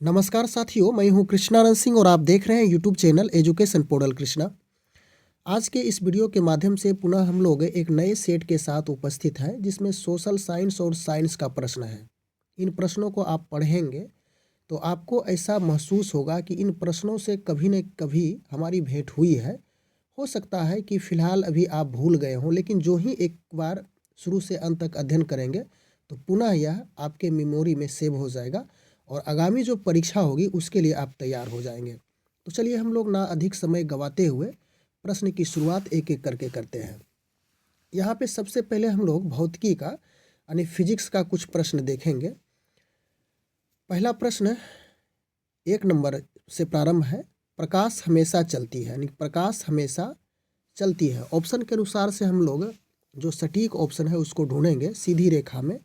नमस्कार साथियों, मैं हूं कृष्णानंद सिंह और आप देख रहे हैं YouTube channel education portal Krishna. आज के इस वीडियो के माध्यम से पुनः हम लोग एक नए सेट के साथ उपस्थित हैं जिसमें सोशल साइंस और साइंस का प्रश्न है। इन प्रश्नों को आप पढ़ेंगे तो आपको ऐसा महसूस होगा कि इन प्रश्नों से कभी न कभी हमारी भेंट हुई है। हो सकता है कि फ़िलहाल अभी आप भूल गए हों, लेकिन जो ही एक बार शुरू से अंत तक अध्ययन करेंगे तो पुनः यह आपके मेमोरी में सेव हो जाएगा और आगामी जो परीक्षा होगी उसके लिए आप तैयार हो जाएंगे। तो चलिए हम लोग ना अधिक समय गंवाते हुए प्रश्न की शुरुआत एक एक करके करते हैं। यहाँ पे सबसे पहले हम लोग भौतिकी का यानी फिजिक्स का कुछ प्रश्न देखेंगे। पहला प्रश्न 1 नंबर से प्रारंभ है। प्रकाश हमेशा चलती है, यानी प्रकाश हमेशा चलती है। ऑप्शन के अनुसार से हम लोग जो सटीक ऑप्शन है उसको ढूंढेंगे। सीधी रेखा में,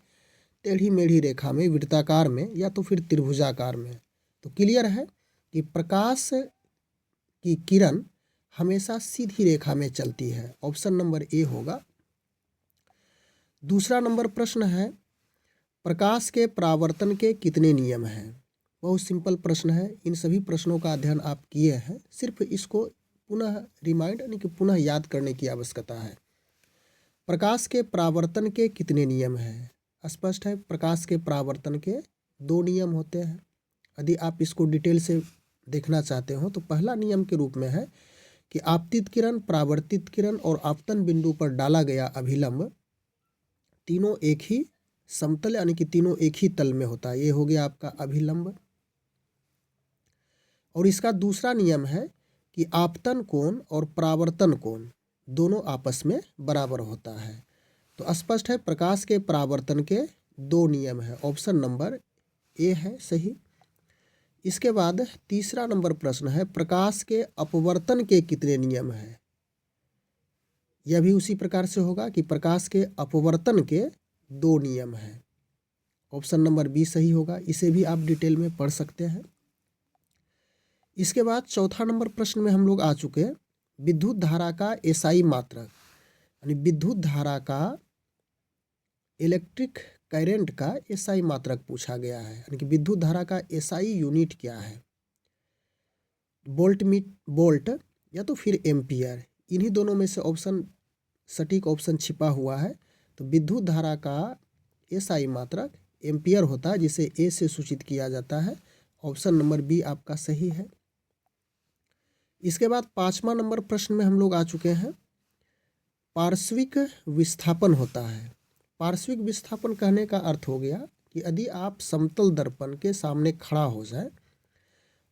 टेढ़ी मेढ़ी रेखा में, वृत्ताकार में या तो फिर त्रिभुजाकार में। तो क्लियर है कि प्रकाश की किरण हमेशा सीधी रेखा में चलती है। ऑप्शन नंबर ए होगा। दूसरा नंबर प्रश्न है, प्रकाश के परावर्तन के कितने नियम हैं? बहुत सिंपल प्रश्न है। इन सभी प्रश्नों का अध्ययन आप किए हैं, सिर्फ इसको पुनः रिमाइंड यानी कि पुनः याद करने की आवश्यकता है। प्रकाश के परावर्तन के कितने नियम हैं? स्पष्ट है, प्रकाश के परावर्तन के 2 नियम होते हैं। यदि आप इसको डिटेल से देखना चाहते हो तो पहला नियम के रूप में है कि आपतित किरण, परावर्तित किरण और आपतन बिंदु पर डाला गया अभिलंब तीनों एक ही समतल यानी कि तीनों एक ही तल में होता है। ये हो गया आपका अभिलंब। और इसका दूसरा नियम है कि आपतन कोण और परावर्तन कोण दोनों आपस में बराबर होता है। तो स्पष्ट है, प्रकाश के परावर्तन के 2 नियम है। ऑप्शन नंबर ए है सही। इसके बाद तीसरा नंबर प्रश्न है, प्रकाश के अपवर्तन के कितने नियम हैं? यह भी उसी प्रकार से होगा कि प्रकाश के अपवर्तन के 2 नियम हैं। ऑप्शन नंबर बी सही होगा। इसे भी आप डिटेल में पढ़ सकते हैं। इसके बाद चौथा नंबर प्रश्न में हम लोग आ चुके हैं, विद्युत धारा का एसआई मात्रक यानी विद्युत धारा का, इलेक्ट्रिक करंट का एसआई मात्रक पूछा गया है, यानी कि विद्युत धारा का एसआई यूनिट क्या है? वोल्ट या तो फिर एम्पियर, इन्हीं दोनों में से ऑप्शन सटीक ऑप्शन छिपा हुआ है। तो विद्युत धारा का एसआई मात्रक एम्पियर होता है, जिसे ए से सूचित किया जाता है। ऑप्शन नंबर बी आपका सही है। इसके बाद 5वां नंबर प्रश्न में हम लोग आ चुके हैं, पार्श्विक विस्थापन होता है। पार्श्विक विस्थापन कहने का अर्थ हो गया कि यदि आप समतल दर्पण के सामने खड़ा हो जाए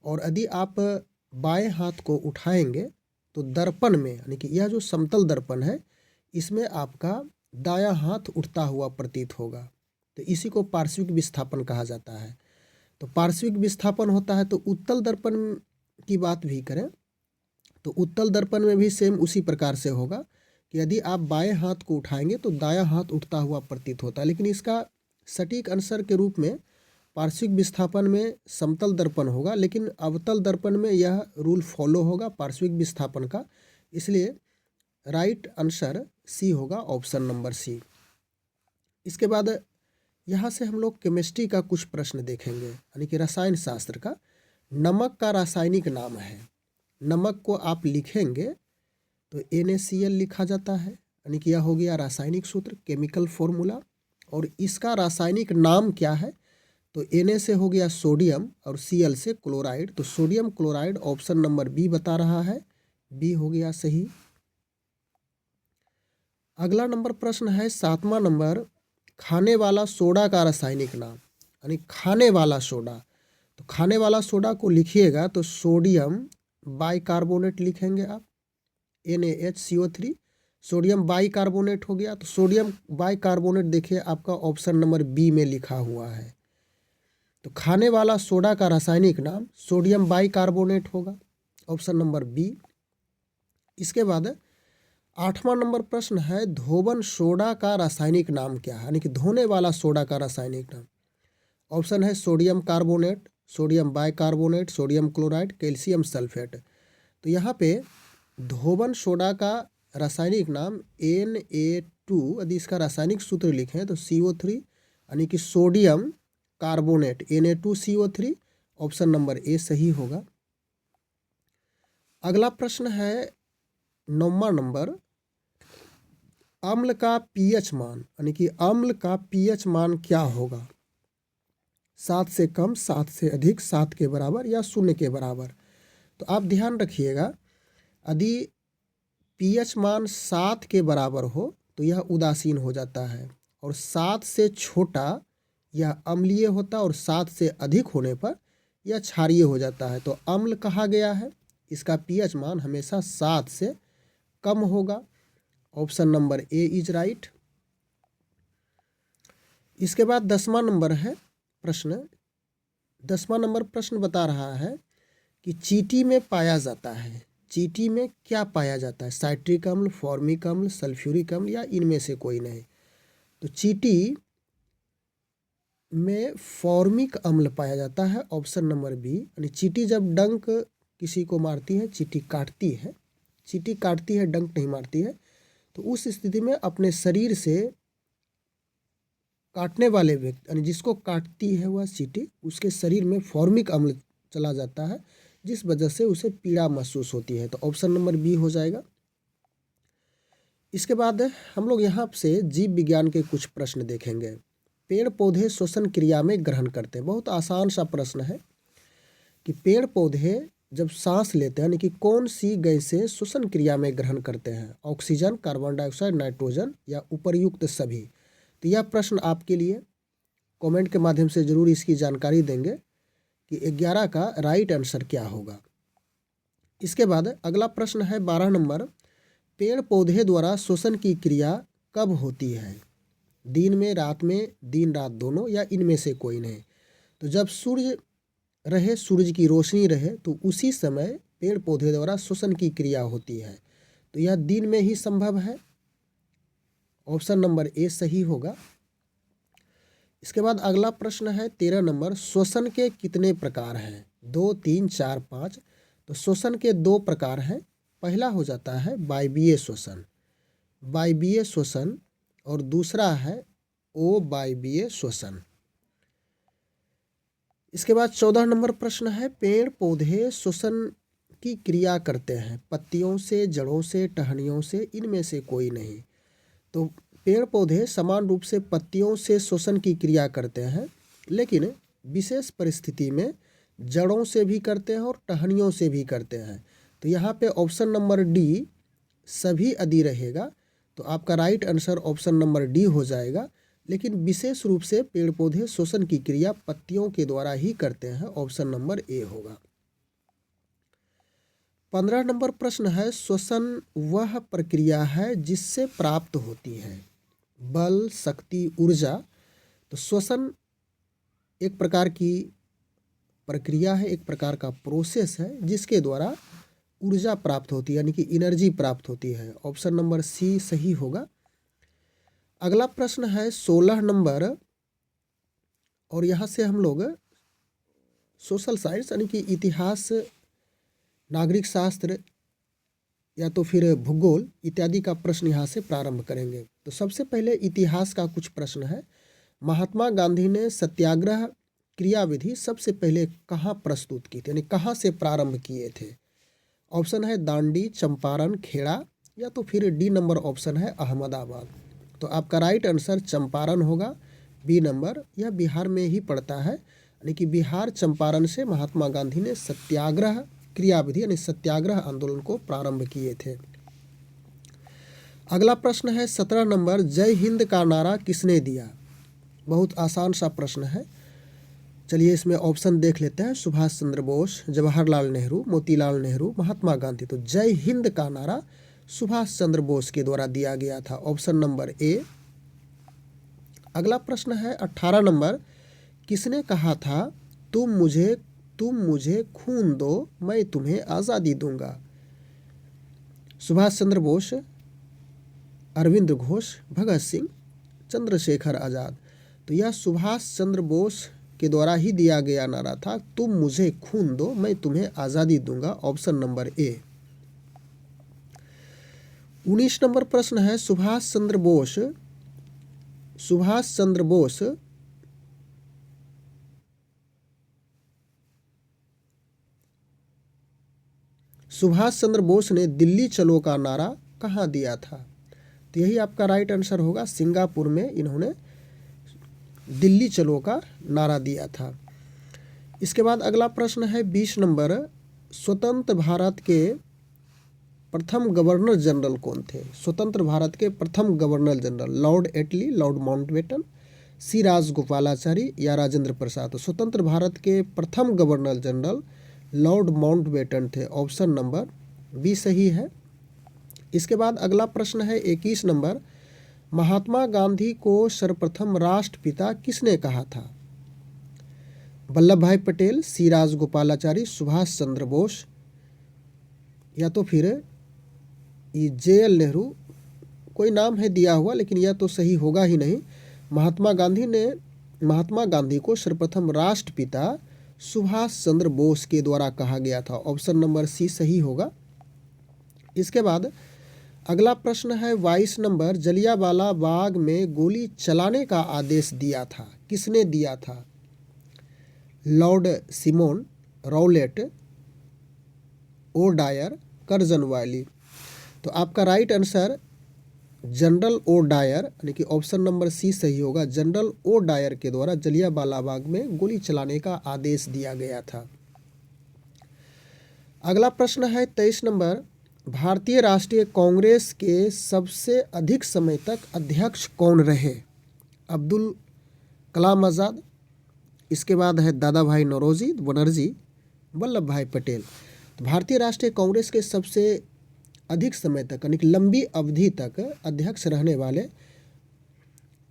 और यदि आप बाएं हाथ को उठाएंगे तो दर्पण में, यानी कि यह जो समतल दर्पण है इसमें आपका दायां हाथ उठता हुआ प्रतीत होगा। तो इसी को पार्श्विक विस्थापन कहा जाता है। तो पार्श्विक विस्थापन होता है। तो उत्तल दर्पण की बात भी करें तो उत्तल दर्पण में भी सेम उसी प्रकार से होगा कि यदि आप बाएं हाथ को उठाएंगे तो दायां हाथ उठता हुआ प्रतीत होता है। लेकिन इसका सटीक आंसर के रूप में पार्श्विक विस्थापन में समतल दर्पण होगा, लेकिन अवतल दर्पण में यह रूल फॉलो होगा पार्श्विक विस्थापन का। इसलिए राइट आंसर सी होगा, ऑप्शन नंबर सी। इसके बाद यहाँ से हम लोग केमिस्ट्री का कुछ प्रश्न देखेंगे, यानी कि रसायन शास्त्र का। नमक का रासायनिक नाम है। नमक को आप लिखेंगे तो NaCl लिखा जाता है, यानी कि यह हो गया रासायनिक सूत्र, केमिकल फॉर्मूला। और इसका रासायनिक नाम क्या है? तो Na से हो गया सोडियम और Cl से क्लोराइड। तो sodium chloride, option number B बता रहा है। बी हो गया सही। अगला नंबर प्रश्न है 7वां नंबर, खाने वाला सोडा का रासायनिक नाम, यानी खाने वाला सोडा। तो खाने वाला सोडा को लिखिएगा तो सोडियम बाइकार्बोनेट लिखेंगे आप, NaHCO3। सोडियम बाइकार्बोनेट हो गया। तो सोडियम बाइकार्बोनेट देखिए आपका ऑप्शन नंबर बी में लिखा हुआ है। तो खाने वाला सोडा का रासायनिक नाम सोडियम बाइकार्बोनेट होगा, ऑप्शन नंबर बी। इसके बाद 8वां नंबर प्रश्न है, धोबन सोडा का रासायनिक नाम क्या है? यानी कि धोने वाला सोडा का रासायनिक नाम। ऑप्शन है sodium carbonate, sodium bicarbonate, sodium chloride, calcium sulphate. तो यहाँ पे धोबन सोडा का रासायनिक नाम Na2, यदि इसका रासायनिक सूत्र लिखें तो CO3, यानी कि sodium carbonate Na2CO3। Option number A सही होगा। अगला प्रश्न है 9वां नंबर, अम्ल का पीएच मान, यानी कि अम्ल का पीएच मान क्या होगा? 7 से कम, 7 से अधिक, 7 के बराबर या 0 के बराबर। तो आप ध्यान रखिएगा, यदि पीएच मान 7 के बराबर हो तो यह उदासीन हो जाता है, और 7 से छोटा यह अम्लीय होता है, और 7 से अधिक होने पर यह क्षारीय हो जाता है। तो अम्ल कहा गया है, इसका पीएच मान हमेशा 7 से कम होगा। Option number A is right. इसके बाद 10वां नंबर है प्रश्न। 10वां नंबर प्रश्न बता रहा है कि चींटी में पाया जाता है, चींटी में क्या पाया जाता है? साइट्रिक अम्ल, फॉर्मिक अम्ल, सल्फ्यूरिक अम्ल या इनमें से कोई नहीं। तो चींटी में फॉर्मिक अम्ल पाया जाता है, ऑप्शन नंबर बी। यानी चींटी जब डंक किसी को मारती है, चींटी काटती है, चींटी काटती है, डंक नहीं मारती है, तो उस स्थिति में अपने शरीर से काटने वाले व्यक्ति, यानी जिसको काटती है वह चींटी, उसके शरीर में फॉर्मिक अम्ल चला जाता है, जिस वजह से उसे पीड़ा महसूस होती है। तो ऑप्शन नंबर बी हो जाएगा। इसके बाद हम लोग यहाँ से जीव विज्ञान के कुछ प्रश्न देखेंगे। पेड़ पौधे श्वसन क्रिया में ग्रहण करते हैं। बहुत आसान सा प्रश्न है कि पेड़ पौधे जब सांस लेते हैं, यानी कि कौन सी गैसें श्वसन क्रिया में ग्रहण करते हैं? ऑक्सीजन, कार्बन डाइऑक्साइड, नाइट्रोजन या उपर्युक्त सभी। तो यह प्रश्न आपके लिए कमेंट के माध्यम से जरूर इसकी जानकारी देंगे कि 11 का राइट आंसर क्या होगा। इसके बाद अगला प्रश्न है 12 नंबर, पेड़ पौधे द्वारा श्वसन की क्रिया कब होती है? दिन में, रात में, दिन रात दोनों या इनमें से कोई नहीं। तो जब सूर्य रहे, सूरज की रोशनी रहे, तो उसी समय पेड़ पौधे द्वारा श्वसन की क्रिया होती है। तो यह दिन में ही संभव है, ऑप्शन नंबर ए सही होगा। इसके बाद अगला प्रश्न है 13 नंबर, श्वसन के कितने प्रकार हैं? 2, 3, 4, 5। तो श्वसन के 2 प्रकार हैं। पहला हो जाता है वायवीय श्वसन, वायवीय श्वसन, और दूसरा है अवायवीय श्वसन। इसके बाद 14 नंबर प्रश्न है, पेड़ पौधे श्वसन की क्रिया करते हैं पत्तियों से, जड़ों से, टहनियों से, इनमें से कोई नहीं। तो पेड़ पौधे समान रूप से पत्तियों से श्वसन की क्रिया करते हैं, लेकिन विशेष परिस्थिति में जड़ों से भी करते हैं और टहनियों से भी करते हैं। तो यहाँ पे ऑप्शन नंबर डी सभी यदि रहेगा तो आपका right answer option number D हो जाएगा। लेकिन विशेष रूप से पेड़ पौधे श्वसन की क्रिया पत्तियों के द्वारा ही करते हैं, ऑप्शन नंबर ए होगा। 15 नंबर प्रश्न है, श्वसन वह प्रक्रिया है जिससे प्राप्त होती है बल, शक्ति, ऊर्जा। तो श्वसन एक प्रकार की प्रक्रिया है, एक प्रकार का प्रोसेस है जिसके द्वारा ऊर्जा प्राप्त होती है, यानी कि एनर्जी प्राप्त होती है। ऑप्शन नंबर सी सही होगा। अगला प्रश्न है 16 नंबर, और यहाँ से हम लोग सोशल साइंस यानी कि इतिहास, नागरिक शास्त्र या तो फिर भूगोल इत्यादि का प्रश्न यहाँ से प्रारंभ करेंगे। तो सबसे पहले इतिहास का कुछ प्रश्न है। महात्मा गांधी ने सत्याग्रह क्रियाविधि सबसे पहले कहाँ प्रस्तुत की थी, यानी कहाँ से प्रारंभ किए थे? ऑप्शन है दांडी, चंपारण, खेड़ा या तो फिर डी नंबर ऑप्शन है अहमदाबाद। तो आपका राइट आंसर चंपारण होगा, बी नंबर। यह बिहार में ही पड़ता है, यानी कि बिहार चंपारण से महात्मा गांधी ने सत्याग्रह क्रियाविधि यानी सत्याग्रह आंदोलन को प्रारंभ किए थे। अगला प्रश्न है 17 नंबर, जय हिंद का नारा किसने दिया? बहुत आसान सा प्रश्न है, चलिए इसमें ऑप्शन देख लेते हैं। सुभाष चंद्र बोस, जवाहरलाल नेहरू, मोतीलाल नेहरू, महात्मा गांधी। तो जय हिंद का नारा सुभाष चंद्र बोस के द्वारा दिया गया था, ऑप्शन नंबर ए। अगला प्रश्न है 18 नंबर, किसने कहा था तुम मुझे खून दो मैं तुम्हें आज़ादी दूंगा? सुभाष चंद्र बोस, अरविंद घोष, भगत सिंह, चंद्रशेखर आज़ाद। तो यह सुभाष चंद्र बोस के द्वारा ही दिया गया नारा था, तुम मुझे खून दो मैं तुम्हें आज़ादी दूंगा, ऑप्शन नंबर ए। 19 नंबर प्रश्न है, सुभाष चंद्र बोस सुभाष चंद्र बोस ने दिल्ली चलो का नारा कहाँ दिया था? तो यही आपका राइट आंसर होगा, सिंगापुर में इन्होंने दिल्ली चलो का नारा दिया था। इसके बाद अगला प्रश्न है 20 नंबर, स्वतंत्र भारत के प्रथम गवर्नर जनरल कौन थे? स्वतंत्र भारत के प्रथम गवर्नर जनरल, लॉर्ड एटली, लॉर्ड माउंटबेटन, सी राजगोपालाचारी या राजेंद्र प्रसाद? तो स्वतंत्र भारत के प्रथम गवर्नर जनरल लॉर्ड माउंटबेटन थे। ऑप्शन नंबर बी सही है। इसके बाद अगला प्रश्न है 21 नंबर, महात्मा गांधी को सर्वप्रथम राष्ट्रपिता किसने कहा था? वल्लभ भाई पटेल, सी राजगोपालाचारी, सुभाष चंद्र बोस या तो फिर ये JL नेहरू। कोई नाम है दिया हुआ लेकिन यह तो सही होगा ही नहीं। महात्मा गांधी को सर्वप्रथम राष्ट्रपिता सुभाष चंद्र बोस के द्वारा कहा गया था। ऑप्शन नंबर सी सही होगा। इसके बाद अगला प्रश्न है 22 नंबर, जलियांवाला बाग में गोली चलाने का आदेश दिया था, किसने दिया था? लॉर्ड सिमोन, राउलेट, ओडायर, कर्जनवाली? तो आपका राइट आंसर जनरल ओडायर यानी कि ऑप्शन नंबर सी सही होगा। जनरल ओडायर के द्वारा जलियांवाला बाग में गोली चलाने का आदेश दिया गया था। अगला प्रश्न है 23 नंबर, भारतीय राष्ट्रीय कांग्रेस के सबसे अधिक समय तक अध्यक्ष कौन रहे? अब्दुल कलाम आज़ाद, इसके बाद है दादा भाई नौरोजी बनर्जी, वल्लभ भाई पटेल? तो भारतीय राष्ट्रीय कांग्रेस के सबसे अधिक समय तक यानी कि लंबी अवधि तक अध्यक्ष रहने वाले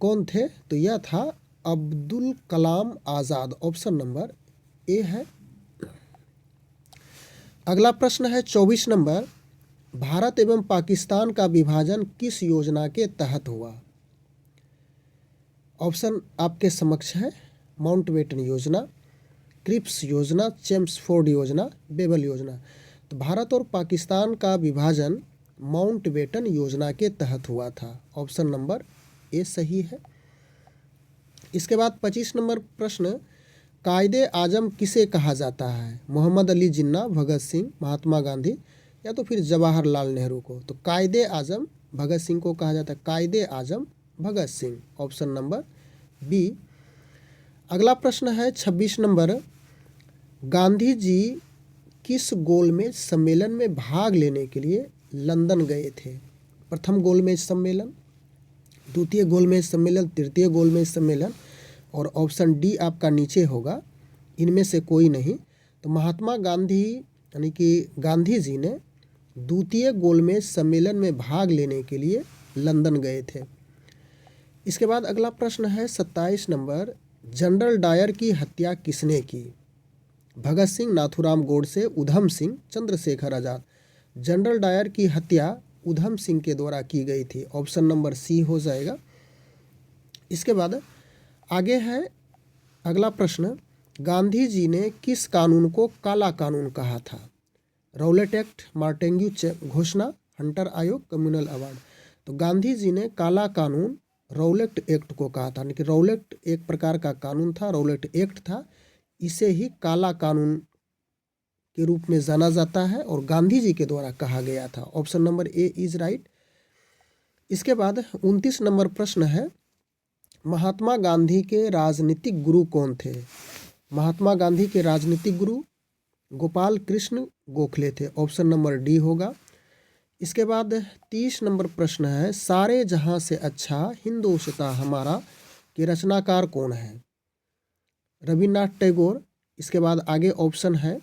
कौन थे? तो यह था Abdul Kalam Azad. Option number A है। अगला प्रश्न है 24 नंबर, भारत एवं पाकिस्तान का विभाजन किस योजना के तहत हुआ? ऑप्शन आपके समक्ष है, माउंटबेटन योजना, क्रिप्स योजना, चेम्सफोर्ड योजना, बेबल योजना? तो भारत और पाकिस्तान का विभाजन माउंटबेटन योजना के तहत हुआ था। ऑप्शन नंबर ए सही है। इसके बाद 25 नंबर प्रश्न, कायदे आजम किसे कहा जाता है? मोहम्मद अली जिन्ना, भगत सिंह, महात्मा गांधी या तो फिर जवाहरलाल नेहरू को? तो कायदे आजम भगत सिंह को कहा जाता है। कायदे आजम Bhagat Singh, option number B. अगला प्रश्न है 26 नंबर, गांधी जी किस गोलमेज सम्मेलन में भाग लेने के लिए लंदन गए थे? प्रथम गोलमेज सम्मेलन, द्वितीय गोलमेज सम्मेलन, तृतीय गोलमेज सम्मेलन? और ऑप्शन डी आपका नीचे होगा, इनमें से कोई नहीं। तो महात्मा गांधी यानी कि गांधी जी ने द्वितीय गोलमेज सम्मेलन में भाग लेने के लिए लंदन गए थे। इसके बाद अगला प्रश्न है 27 नंबर, जनरल डायर की हत्या किसने की? भगत सिंह, नाथूराम गोडसे, उधम सिंह, चंद्रशेखर आज़ाद? जनरल डायर की हत्या उधम सिंह के द्वारा की गई थी। ऑप्शन नंबर सी हो जाएगा। इसके बाद आगे है अगला प्रश्न, गांधी जी ने किस कानून को काला कानून कहा था? राउलेट एक्ट, मार्टेन्यू घोषणा, हंटर आयोग, कम्युनल अवार्ड? तो गांधी जी ने काला कानून राउलेट एक्ट को कहा था। यानी कि राउलेट एक प्रकार का कानून था, राउलेट एक्ट था, इसे ही काला कानून के रूप में जाना जाता है और गांधी जी के द्वारा कहा गया था। Option number A is right. इसके बाद 29 नंबर प्रश्न है, महात्मा गांधी के राजनीतिक गुरु कौन थे? महात्मा गांधी के राजनीतिक गुरु गोपाल कृष्ण गोखले थे। ऑप्शन नंबर डी होगा। इसके बाद 30 नंबर प्रश्न है, सारे जहां से अच्छा हिंदोस्तां हमारा के रचनाकार कौन है? रविन्द्रनाथ टैगोर। इसके बाद आगे ऑप्शन है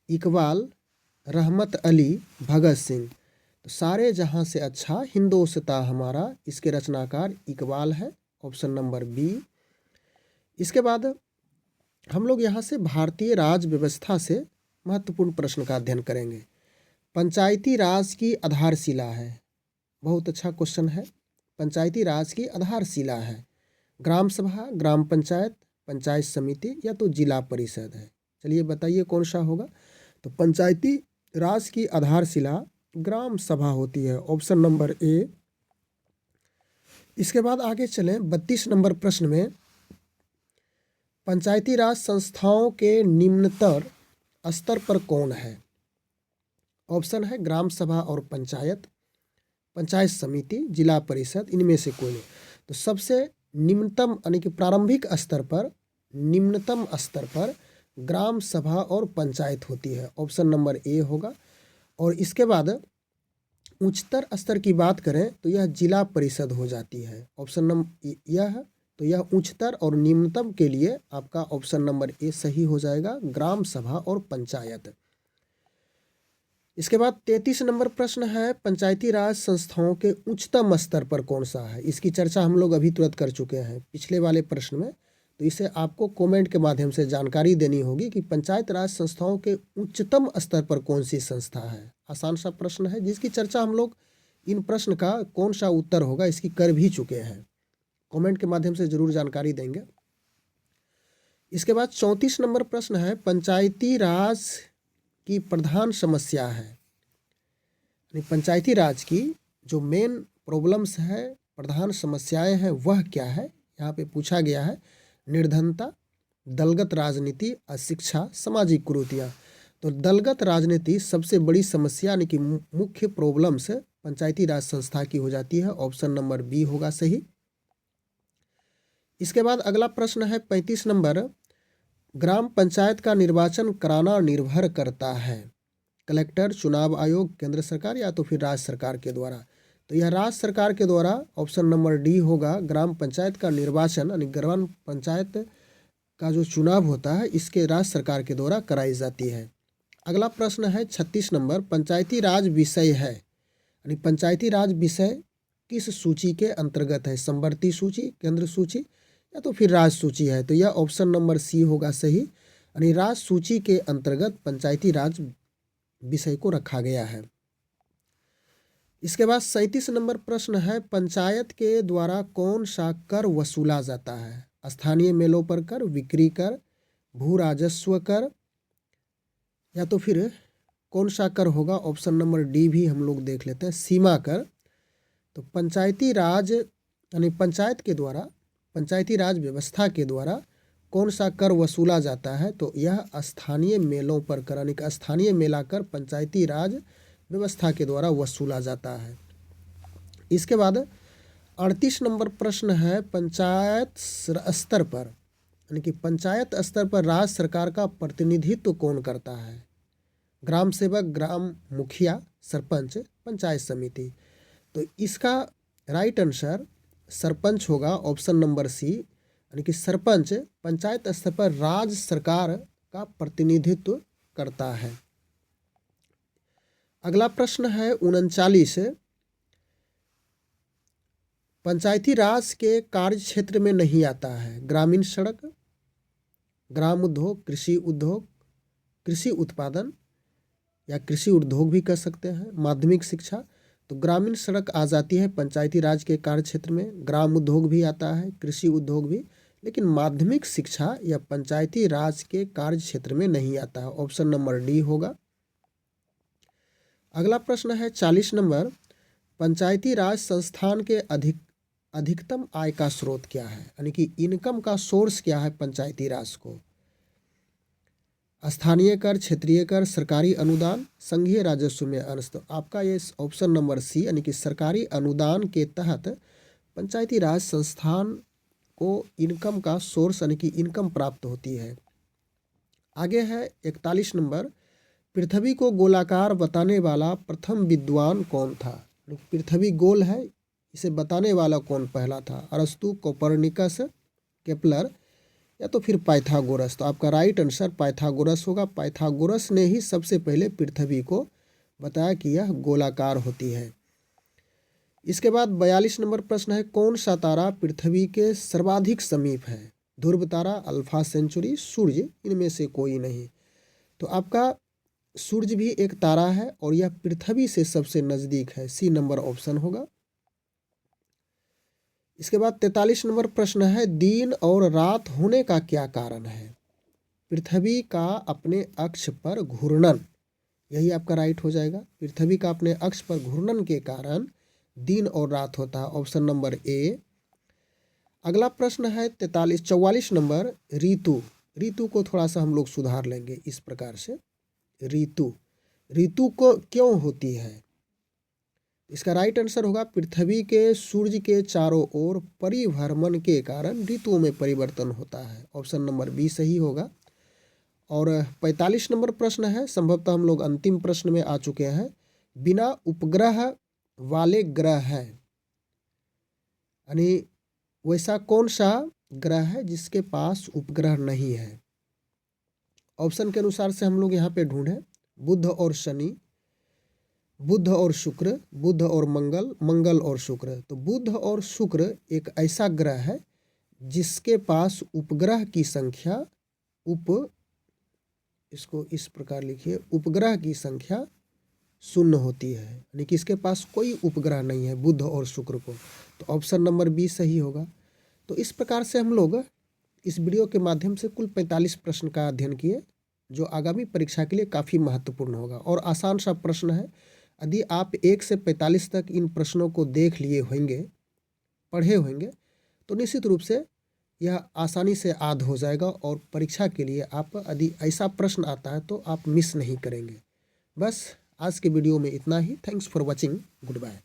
इकबाल, रहमत अली, भगत सिंह। तो सारे जहां से अच्छा हिंदोस्तां हमारा, इसके रचनाकार इकबाल है। Option number B. इसके बाद हम लोग यहाँ से भारतीय राज व्यवस्था से महत्वपूर्ण प्रश्न का अध्ययन करेंगे। पंचायती राज की आधारशिला है, बहुत अच्छा क्वेश्चन है। पंचायती राज की आधारशिला है ग्राम सभा, ग्राम पंचायत, पंचायत समिति या तो जिला परिषद है। चलिए बताइए कौन सा होगा? तो पंचायती राज की आधारशिला ग्राम सभा होती है। Option number A. इसके बाद आगे चलें 32 नंबर प्रश्न में, पंचायती राज संस्थाओं के निम्नतर स्तर पर कौन है? ऑप्शन है ग्राम सभा और पंचायत, पंचायत समिति, जिला परिषद, इनमें से कोई नहीं। तो सबसे निम्नतम यानी कि प्रारंभिक स्तर पर, निम्नतम स्तर पर ग्राम सभा और पंचायत होती है, ऑप्शन नंबर ए होगा। और इसके बाद उच्चतर स्तर की बात करें तो यह जिला परिषद हो जाती है, ऑप्शन नंबर यह। तो यह उच्चतर और निम्नतम के लिए आपका ऑप्शन नंबर ए सही हो जाएगा, ग्राम सभा और पंचायत। इसके बाद 33 नंबर प्रश्न है, पंचायती राज संस्थाओं के उच्चतम स्तर पर कौन सा है। इसकी चर्चा हम लोग अभी तुरंत कर चुके हैं पिछले वाले प्रश्न में। तो इसे आपको कमेंट के माध्यम से जानकारी देनी होगी कि पंचायत राज संस्थाओं के उच्चतम स्तर पर कौन सी संस्था है। आसान सा प्रश्न है जिसकी चर्चा हम लोग इन प्रश्न का कौन सा उत्तर होगा इसकी कर भी चुके हैं, कमेंट के माध्यम से जरूर जानकारी देंगे। इसके बाद 34 नंबर प्रश्न है, पंचायती राज की प्रधान समस्या है, यानी पंचायती राज की जो मेन प्रॉब्लम्स है, प्रधान समस्याएं हैं, वह क्या है। यहाँ पे पूछा गया है निर्धनता, दलगत राजनीति, अशिक्षा, सामाजिक कुरीतियाँ। तो दलगत राजनीति सबसे बड़ी समस्या यानी कि मुख्य प्रॉब्लम्स पंचायती राज संस्था की हो जाती है, ऑप्शन नंबर बी होगा सही। इसके बाद अगला प्रश्न है 35 नंबर, ग्राम पंचायत का निर्वाचन कराना निर्भर करता है कलेक्टर, चुनाव आयोग, केंद्र सरकार या तो फिर राज्य सरकार के द्वारा। तो यह राज्य सरकार के द्वारा, ऑप्शन नंबर डी होगा। ग्राम पंचायत का निर्वाचन यानी ग्राम पंचायत का जो चुनाव होता है इसके राज्य सरकार के द्वारा कराई जाती है। अगला प्रश्न है 36 नंबर, पंचायती राज विषय है, यानी पंचायती राज विषय किस सूची के अंतर्गत है, समवर्ती सूची, केंद्र सूची या तो फिर राज सूची है। तो यह ऑप्शन नंबर सी होगा सही, यानी राज सूची के अंतर्गत पंचायती राज विषय को रखा गया है। इसके बाद 37 नंबर प्रश्न है, पंचायत के द्वारा कौन सा कर वसूला जाता है, स्थानीय मेलों पर कर, बिक्री कर, भू राजस्व कर या तो फिर कौन सा कर होगा, ऑप्शन नंबर डी भी हम लोग देख लेते हैं, सीमा कर। तो पंचायती राज यानी पंचायत के द्वारा, पंचायती राज व्यवस्था के द्वारा कौन सा कर वसूला जाता है, तो यह स्थानीय मेलों पर कर, यानी कि स्थानीय मेला कर पंचायती राज व्यवस्था के द्वारा वसूला जाता है। इसके बाद 38 नंबर प्रश्न है, पंचायत स्तर पर यानी कि पंचायत स्तर पर राज्य सरकार का प्रतिनिधित्व कौन करता है, ग्राम सेवक, ग्राम मुखिया, सरपंच, पंचायत समिति। तो इसका राइट आंसर सरपंच होगा, ऑप्शन नंबर सी, यानी कि सरपंच पंचायत स्तर पर राज्य सरकार का प्रतिनिधित्व करता है। अगला प्रश्न है 39, पंचायती राज के कार्य क्षेत्र में नहीं आता है ग्रामीण सड़क, ग्राम उद्योग, कृषि उद्योग, कृषि उत्पादन या कृषि उद्योग भी कर सकते हैं, माध्यमिक शिक्षा। तो ग्रामीण सड़क आ जाती है पंचायती राज के कार्य क्षेत्र में, ग्राम उद्योग भी आता है, कृषि उद्योग भी, लेकिन माध्यमिक शिक्षा या पंचायती राज के कार्य क्षेत्र में नहीं आता है, ऑप्शन नंबर डी होगा। अगला प्रश्न है 40 नंबर, पंचायती राज संस्थान के अधिकतम आय का स्रोत क्या है, यानी कि इनकम का सोर्स क्या है पंचायती राज को, स्थानीय कर, क्षेत्रीय कर, सरकारी अनुदान, संघीय राजस्व में अंश। तो आपका ये ऑप्शन नंबर सी, यानी कि सरकारी अनुदान के तहत पंचायती राज संस्थान को इनकम का सोर्स यानी कि इनकम प्राप्त होती है। आगे है 41 नंबर, पृथ्वी को गोलाकार बताने वाला प्रथम विद्वान कौन था, पृथ्वी गोल है इसे बताने वाला कौन पहला था, अरस्तु, कोपरनिकस, केपलर या तो फिर पाइथागोरस। तो आपका राइट आंसर पाइथागोरस होगा। पाइथागोरस ने ही सबसे पहले पृथ्वी को बताया कि यह गोलाकार होती है। इसके बाद 42 नंबर प्रश्न है, कौन सा तारा पृथ्वी के सर्वाधिक समीप है, ध्रुव तारा, अल्फा सेंचुरी, सूर्य, इनमें से कोई नहीं। तो आपका सूर्य भी एक तारा है और यह पृथ्वी से सबसे नज़दीक है, सी नंबर ऑप्शन होगा। इसके बाद 43 नंबर प्रश्न है, दिन और रात होने का क्या कारण है, पृथ्वी का अपने अक्ष पर घूर्णन, यही आपका राइट हो जाएगा। पृथ्वी का अपने अक्ष पर घूर्णन के कारण दिन और रात होता है, ऑप्शन नंबर ए। अगला प्रश्न है 44 नंबर, ऋतु। ऋतु को थोड़ा सा हम लोग सुधार लेंगे इस प्रकार से, ऋतु ऋतु को क्यों होती है? इसका राइट आंसर होगा पृथ्वी के सूर्य के चारों ओर परिभ्रमण के कारण ऋतुओं में परिवर्तन होता है। ऑप्शन नंबर बी सही होगा। और 45 नंबर प्रश्न है, संभवतः हम लोग अंतिम प्रश्न में आ चुके हैं। बिना उपग्रह वाले ग्रह है, यानी वैसा कौन सा ग्रह है जिसके पास उपग्रह नहीं है? ऑप्शन के अनुसार से हम लोग यहाँ पे ढूंढें, बुध और शनि, बुध और शुक्र, बुध और मंगल, मंगल और शुक्र। तो बुध और शुक्र एक ऐसा ग्रह है जिसके पास उपग्रह की संख्या इसको इस प्रकार लिखिए, उपग्रह की संख्या 0 होती है, यानी कि इसके पास कोई उपग्रह नहीं है बुध और शुक्र को। तो ऑप्शन नंबर बी सही होगा। तो इस प्रकार से हम लोग इस वीडियो के माध्यम से कुल 45 प्रश्न का अध्ययन किए, जो आगामी परीक्षा के लिए काफ़ी महत्वपूर्ण होगा और आसान सा प्रश्न है। यदि आप 1 से 45 तक इन प्रश्नों को देख लिए होंगे, पढ़े होंगे, तो निश्चित रूप से यह आसानी से याद हो जाएगा और परीक्षा के लिए आप यदि ऐसा प्रश्न आता है तो आप मिस नहीं करेंगे। बस आज के वीडियो में इतना ही। Thanks for watching. Good bye.